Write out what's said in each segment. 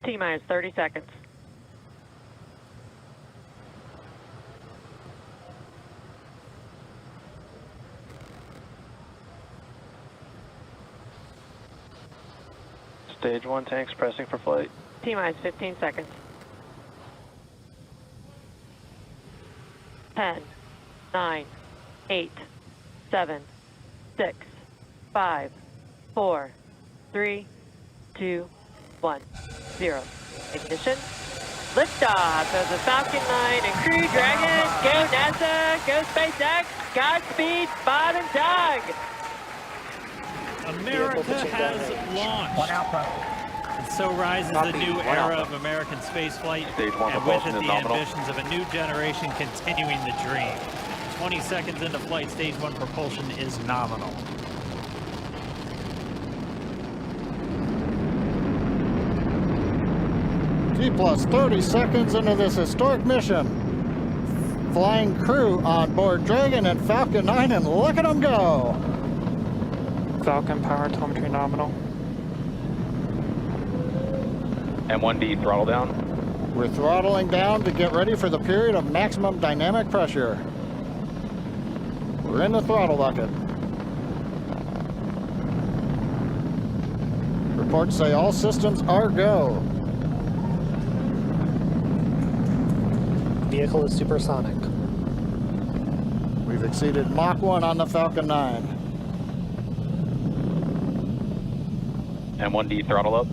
T-minus 30 seconds. Stage 1 tanks pressing for flight. T-minus 15 seconds. 10, 9, 8, 7, 6, 5, 4, 3, 2, 1, 0. Ignition. Liftoff of the Falcon 9 and Crew Dragon. Go NASA, go SpaceX, Godspeed, Bob and Doug. America has launched. And so rises the new era of American spaceflight, and with it the ambitions of a new generation continuing the dream. 20 seconds into flight, stage 1 propulsion is nominal. T plus 30 seconds into this historic mission. Flying crew on board Dragon and Falcon 9, and look at them go. Falcon power telemetry nominal. M1D throttle down. We're throttling down to get ready for the period of maximum dynamic pressure. We're in the throttle bucket. Reports say all systems are go. Vehicle is supersonic. We've exceeded Mach 1 on the Falcon 9. M1D throttle up.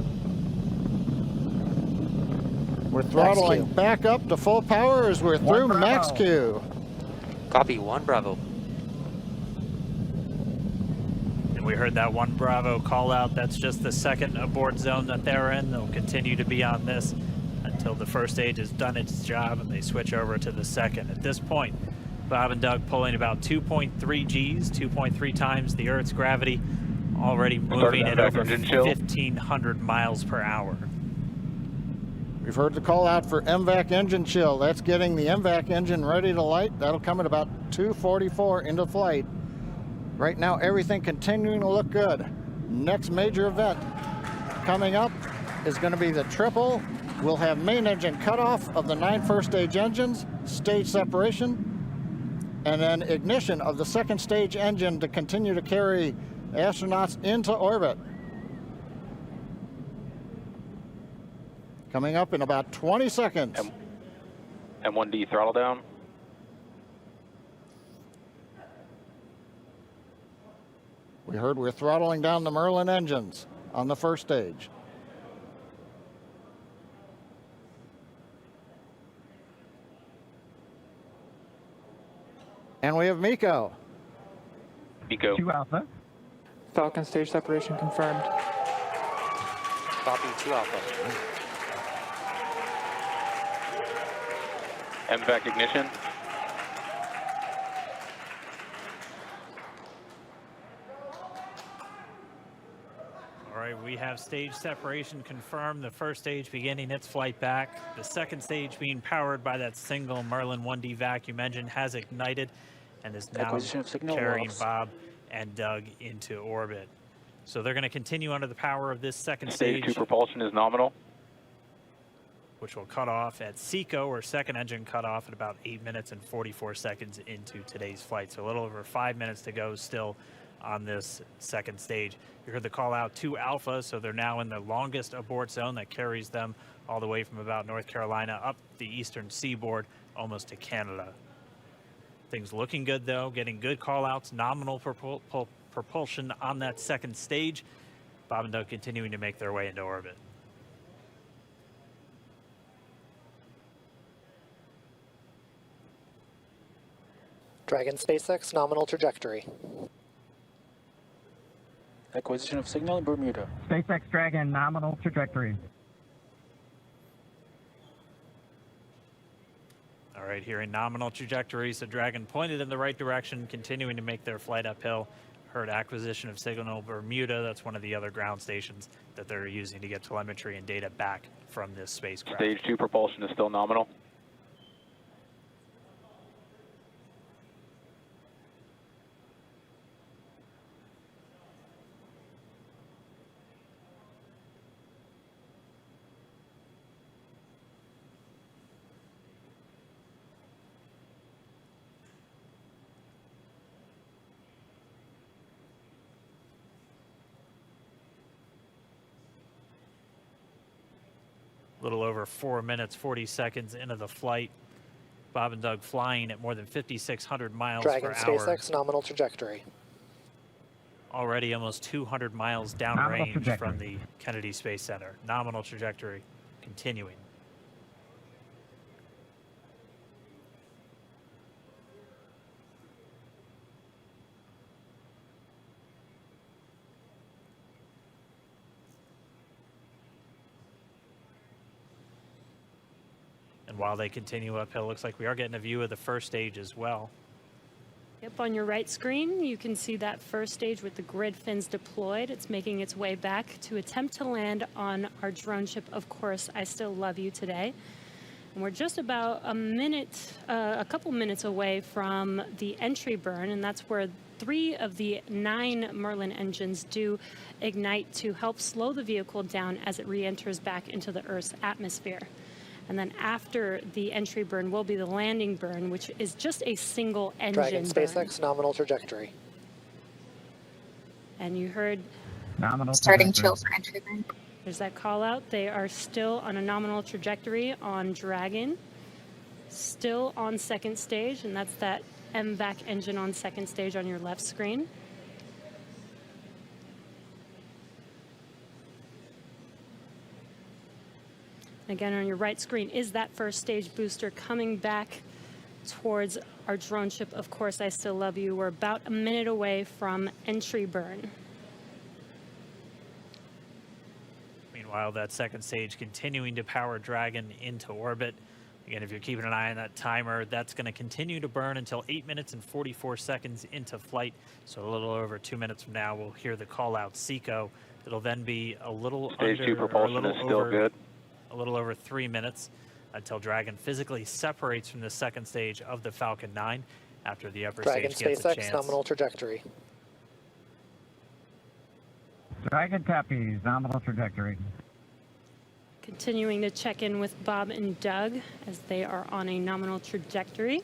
We're throttling back up to full power as we're through max Q. Copy, 1 Bravo. And we heard that 1 Bravo call out. That's just the second abort zone that they're in. They'll continue to be on this until the first stage has done its job and they switch over to the second. At this point, Bob and Doug pulling about 2.3 Gs, 2.3 times the Earth's gravity, already moving at over 1,500 miles per hour. We've heard the call out for MVAC engine chill. That's getting the MVAC engine ready to light. That'll come at about 2:44 into flight. Right now, everything continuing to look good. Next major event coming up is going to be the triple. We'll have main engine cutoff of the 9 first stage engines, stage separation, and then ignition of the second stage engine to continue to carry astronauts into orbit. Coming up in about 20 seconds. M1D throttle down. We heard we're throttling down the Merlin engines on the first stage. And we have MECO. MECO. 2 Alpha. Falcon stage separation confirmed. Copy, 2 Alpha. MVAC ignition. All right, we have stage separation confirmed. The first stage beginning its flight back. The second stage being powered by that single Merlin 1D vacuum engine has ignited and is now carrying Bob and Doug into orbit. So they're going to continue under the power of this second stage. Stage 2 propulsion is nominal. Which will cut off at SECO, or second engine cut off at about 8 minutes and 44 seconds into today's flight. So a little over 5 minutes to go still on this second stage. You heard the call out 2 Alpha, so they're now in the longest abort zone that carries them all the way from about North Carolina up the eastern seaboard, almost to Canada. Things looking good though, getting good call outs, nominal propulsion on that second stage. Bob and Doug continuing to make their way into orbit. Dragon SpaceX nominal trajectory. Acquisition of signal in Bermuda. SpaceX Dragon nominal trajectory. All right, here in nominal trajectory, so Dragon pointed in the right direction, continuing to make their flight uphill. Heard acquisition of signal Bermuda. That's one of the other ground stations that they're using to get telemetry and data back from this spacecraft. Stage 2 propulsion is still nominal. A little over 4 minutes, 40 seconds into the flight. Bob and Doug flying at more than 5,600 miles Dragon per hour. SpaceX nominal trajectory. Already almost 200 miles downrange from the Kennedy Space Center. Nominal trajectory continuing. And while they continue uphill, looks like we are getting a view of the first stage as well. Yep, on your right screen, you can see that first stage with the grid fins deployed. It's making its way back to attempt to land on our drone ship, Of Course, I Still Love You today. And we're just about a couple minutes away from the entry burn, and that's where 3 of the 9 Merlin engines do ignite to help slow the vehicle down as it re-enters back into the Earth's atmosphere. And then after the entry burn will be the landing burn, which is just a single engine Dragon burn. SpaceX nominal trajectory. And you heard Nominal Starting trajectory. chill for entry burn. there's that call out. They are still on a nominal trajectory on Dragon, still on second stage, and that's that MVAC engine on second stage on your left screen. Again, on your right screen is that first stage booster coming back towards our drone ship, Of Course, I Still Love You. We're about a minute away from entry burn. Meanwhile, that second stage continuing to power Dragon into orbit. Again, if you're keeping an eye on that timer, that's going to continue to burn until 8 minutes and 44 seconds into flight. So a little over 2 minutes from now, we'll hear the call out SECO. It'll then be a little Stage under, 2 propulsion or a is little still over, good. a little over 3 minutes until Dragon physically separates from the second stage of the Falcon 9 after the upper Dragon stage gets a SpaceX chance. nominal trajectory. Dragon copies. Nominal trajectory. Continuing to check in with Bob and Doug as they are on a nominal trajectory.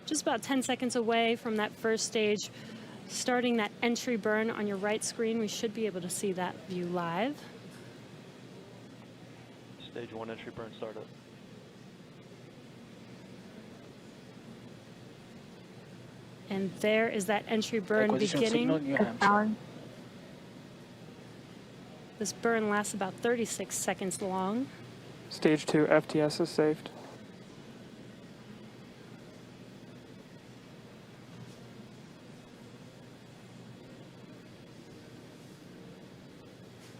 Just about 10 seconds away from that first stage, starting that entry burn on your right screen. We should be able to see that view live. Stage 1 entry burn startup. And there is that entry burn Acquisition of signal, beginning. New Hampshire. Power. This burn lasts about 36 seconds long. Stage 2 FTS is saved.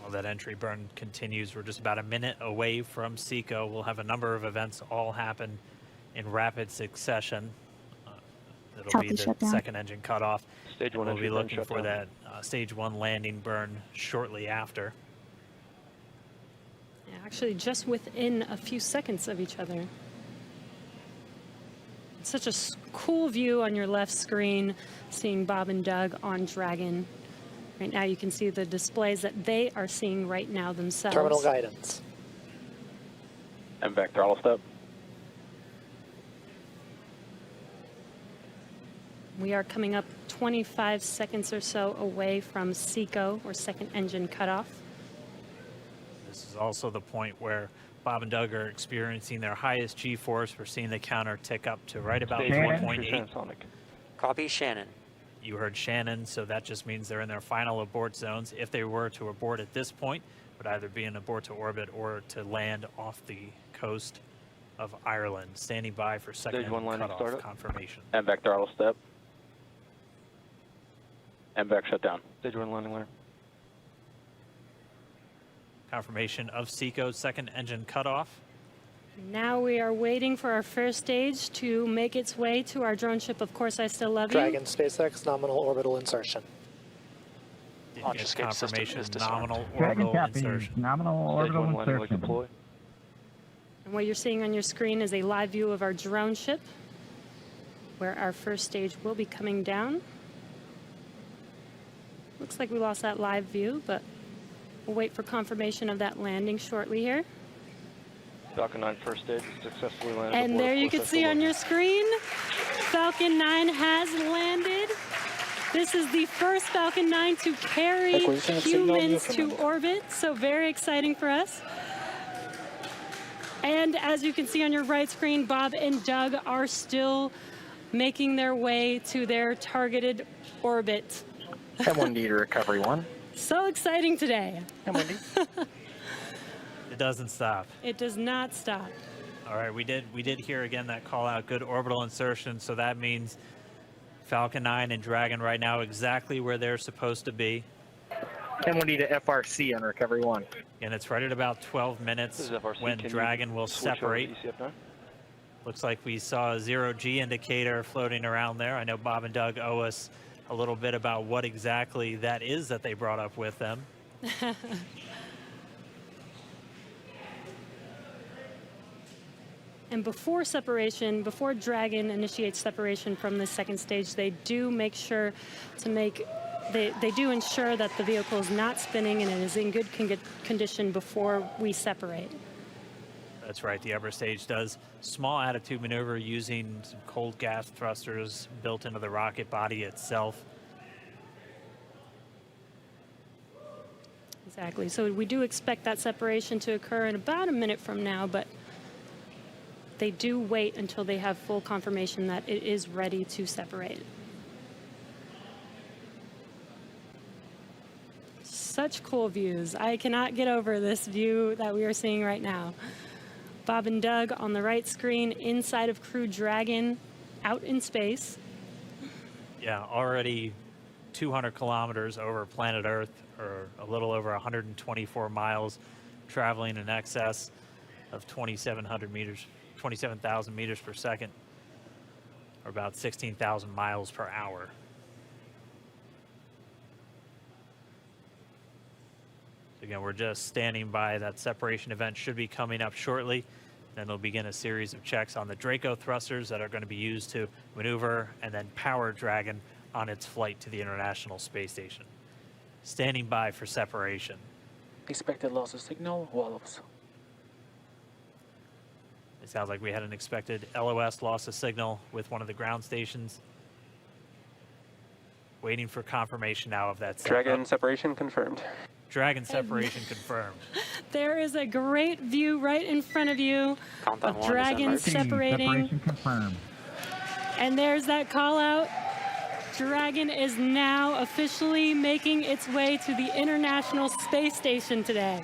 While that entry burn continues, we're just about a minute away from SECO. We'll have a number of events all happen in rapid succession. It'll Copy, be the shutdown. second engine cutoff. Stage 1 We'll entry be burn looking for shutdown. that stage 1 landing burn shortly after. Yeah, actually, just within a few seconds of each other. It's such a cool view on your left screen, seeing Bob and Doug on Dragon. Right now, you can see the displays that they are seeing right now themselves. Terminal guidance. MVAC throttle step. We are coming up 25 seconds or so away from SECO, or second engine cutoff. This is also the point where Bob and Doug are experiencing their highest G-force. We're seeing the counter tick up to right about Stage 1 entry 1.8. transonic. Copy Shannon. You heard Shannon, so that just means they're in their final abort zones. If they were to abort at this point, it would either be an abort to orbit or to land off the coast of Ireland. Standing by for second Stage 1 engine landing cutoff startup. confirmation. MVAC throttle step. MVAC shutdown. Stage 1 landing line. Confirmation of SECO's second engine cutoff. Now we are waiting for our first stage to make its way to our drone ship, Of Course, I Still Love You. Dragon SpaceX nominal orbital insertion. Did Launch get escape system confirmation is disarmed. nominal Dragon orbital copies. insertion. Nominal Stage orbital 1 landing leg insertion. deploy. And what you're seeing on your screen is a live view of our drone ship, where our first stage will be coming down. Looks like we lost that live view, but we'll wait for confirmation of that landing shortly here. Falcon 9 first stage successfully landed. And aboard there you Of Course, can I see Still on Love your screen, Falcon 9 has landed. This is the first Falcon 9 to carry Acquisition of signal, humans to Newfoundland. orbit, so very exciting for us. And as you can see on your right screen, Bob and Doug are still making their way to their targeted orbit. M1D to recovery 1. So exciting today. M1D. It doesn't stop. It does not stop. All right, we did hear again that call out, good orbital insertion, so that means Falcon 9 and Dragon right now exactly where they're supposed to be. M1D to FRC on recovery 1. And it's right at about 12 This minutes is FRC. when Can Dragon you will switch over to separate. ECF9? Looks like we saw a 0G indicator floating around there. I know Bob and Doug owe us a little bit about what exactly that is that they brought up with them. And before separation, before Dragon initiates separation from the second stage, they do make sure to they do ensure that the vehicle is not spinning and it is in good condition before we separate. That's right, the upper stage does small attitude maneuver using some cold gas thrusters built into the rocket body itself. Exactly. So we do expect that separation to occur in about a minute from now, but they do wait until they have full confirmation that it is ready to separate. Such cool views. I cannot get over this view that we are seeing right now. Bob and Doug on the right screen inside of Crew Dragon out in space. Yeah, already 200 kilometers over planet Earth, or a little over 124 miles, traveling in excess of 2,700 meters. 27,000 meters per second, or about 16,000 miles per hour. So again, we're just standing by. That separation event should be coming up shortly. Then they'll begin a series of checks on the Draco thrusters that are going to be used to maneuver and then power Dragon on its flight to the International Space Station. Standing by for separation. Expected loss of signal, Wallows. It sounds like we had an expected LOS, loss of signal, with one of the ground stations. Waiting for confirmation now of that. Dragon separation confirmed. Dragon separation confirmed. There is a great view right in front of you Countdown of 1 Dragon is emerging. separating. Separation confirmed. And there's that call out. Dragon is now officially making its way to the International Space Station today.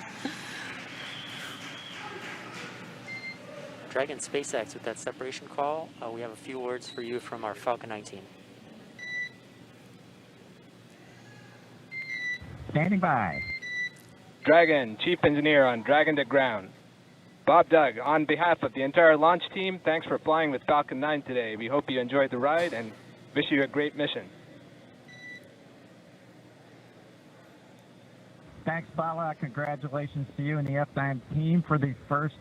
Dragon SpaceX with that separation call. We have a few words for you from our Falcon 19. Standing by. Dragon, Chief Engineer on Dragon to Ground. Bob Doug, on behalf of the entire launch team, thanks for flying with Falcon 9 today. We hope you enjoyed the ride and wish you a great mission. Thanks, Bala. Congratulations to you and the F9 team for the first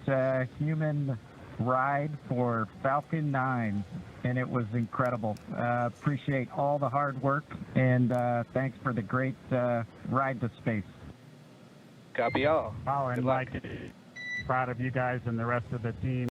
human ride for Falcon 9, and it was incredible. Appreciate all the hard work, and thanks for the great ride to space. Copy all. Oh, Good and luck. proud of you guys and the rest of the team.